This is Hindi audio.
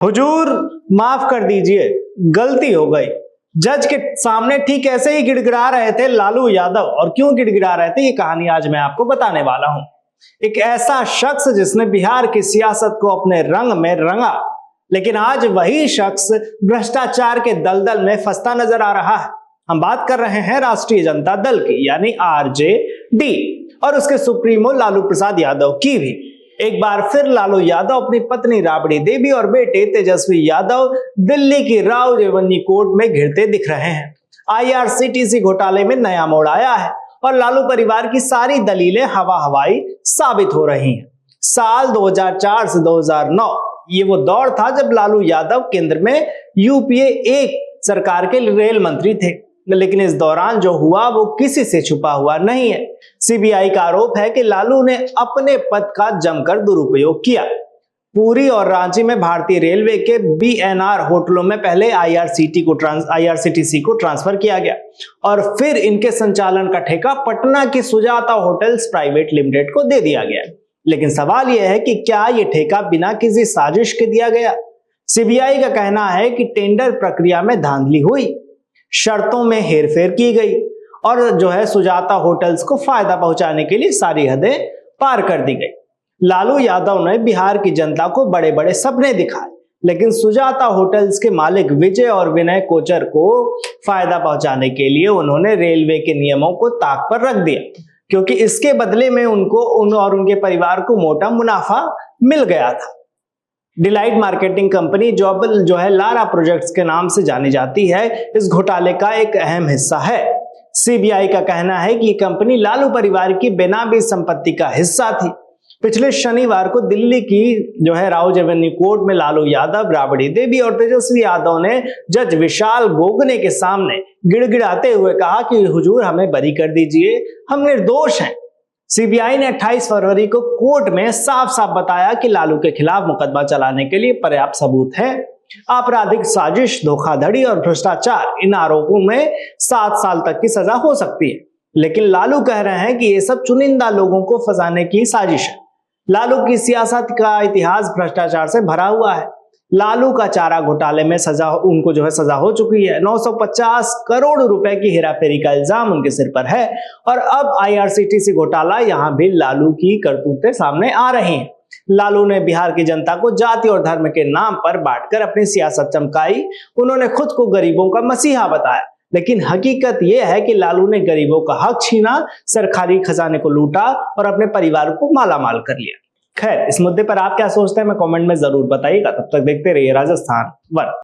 हुजूर माफ कर दीजिए, गलती हो गई। जज के सामने ठीक ऐसे ही गिड़गिड़ा रहे थे लालू यादव, और क्यों गिड़गिड़ा रहे थे ये कहानी आज मैं आपको बताने वाला हूं। एक ऐसा शख्स जिसने बिहार की सियासत को अपने रंग में रंगा, लेकिन आज वही शख्स भ्रष्टाचार के दलदल में फंसता नजर आ रहा है। हम बात कर रहे हैं राष्ट्रीय जनता दल की, यानी आरजेडी, और उसके सुप्रीमो लालू प्रसाद यादव की भी। एक बार फिर लालू यादव अपनी पत्नी राबड़ी देवी और बेटे तेजस्वी यादव दिल्ली की राव रेवन्यू कोर्ट में घिरते दिख रहे हैं। आईआरसीटीसी घोटाले में नया मोड़ आया है और लालू परिवार की सारी दलीलें हवा हवाई साबित हो रही हैं। साल 2004 से 2009 ये वो दौर था जब लालू यादव केंद्र में यूपीए एक सरकार के रेल मंत्री थे, लेकिन इस दौरान जो हुआ वो किसी से छुपा हुआ नहीं है। सीबीआई का आरोप है कि लालू ने अपने पद का जमकर दुरुपयोग किया। पुरी और रांची में भारतीय रेलवे के बीएनआर होटलों में पहले आईआरसीटीसी को ट्रांसफर किया गया और फिर इनके संचालन का ठेका पटना की सुजाता होटल्स प्राइवेट लिमिटेड को दे दिया गया। लेकिन सवाल यह है कि क्या यह ठेका बिना किसी साजिश के दिया गया? सीबीआई का कहना है कि टेंडर प्रक्रिया में धांधली हुई, शर्तों में हेरफेर की गई और जो है सुजाता होटल्स को फायदा पहुंचाने के लिए सारी हदें पार कर दी गई। लालू यादव ने बिहार की जनता को बड़े बड़े सपने दिखाए, लेकिन सुजाता होटल्स के मालिक विजय और विनय कोचर को फायदा पहुंचाने के लिए उन्होंने रेलवे के नियमों को ताक पर रख दिया, क्योंकि इसके बदले में उनको और उनके परिवार को मोटा मुनाफा मिल गया था। डिलाइट मार्केटिंग कंपनी जो है लारा प्रोजेक्ट्स के नाम से जानी जाती है, इस घोटाले का एक अहम हिस्सा है। सीबीआई का कहना है कि ये कंपनी लालू परिवार की बेनामी संपत्ति का हिस्सा थी। पिछले शनिवार को दिल्ली की जो है राव रेवन्यू कोर्ट में लालू यादव, राबड़ी देवी और तेजस्वी यादव ने जज विशाल गोगने के सामने गिड़गिड़ाते हुए कहा कि हुजूर हमें बरी कर दीजिए, हम निर्दोष हैं। सीबीआई ने 28 फरवरी को कोर्ट में साफ साफ बताया कि लालू के खिलाफ मुकदमा चलाने के लिए पर्याप्त सबूत है। आपराधिक साजिश, धोखाधड़ी और भ्रष्टाचार, इन आरोपों में 7 साल तक की सजा हो सकती है। लेकिन लालू कह रहे हैं कि ये सब चुनिंदा लोगों को फंसाने की साजिश है। लालू की सियासत का इतिहास भ्रष्टाचार से भरा हुआ है। लालू का चारा घोटाले में उनको जो है सजा हो चुकी है। 950 करोड़ रुपए की हेराफेरी का इल्जाम उनके सिर पर है और अब आईआरसीटीसी घोटाला, यहां भी लालू की करतूतें सामने आ रही हैं। लालू ने बिहार की जनता को जाति और धर्म के नाम पर बांटकर अपनी सियासत चमकाई। उन्होंने खुद को गरीबों का मसीहा बताया, लेकिन हकीकत यह है कि लालू ने गरीबों का हक छीना, सरकारी खजाने को लूटा और अपने परिवार को मालामाल कर लिया। खैर, इस मुद्दे पर आप क्या सोचते हैं मैं कमेंट में जरूर बताइएगा। तब तक देखते रहिए राजस्थान वन।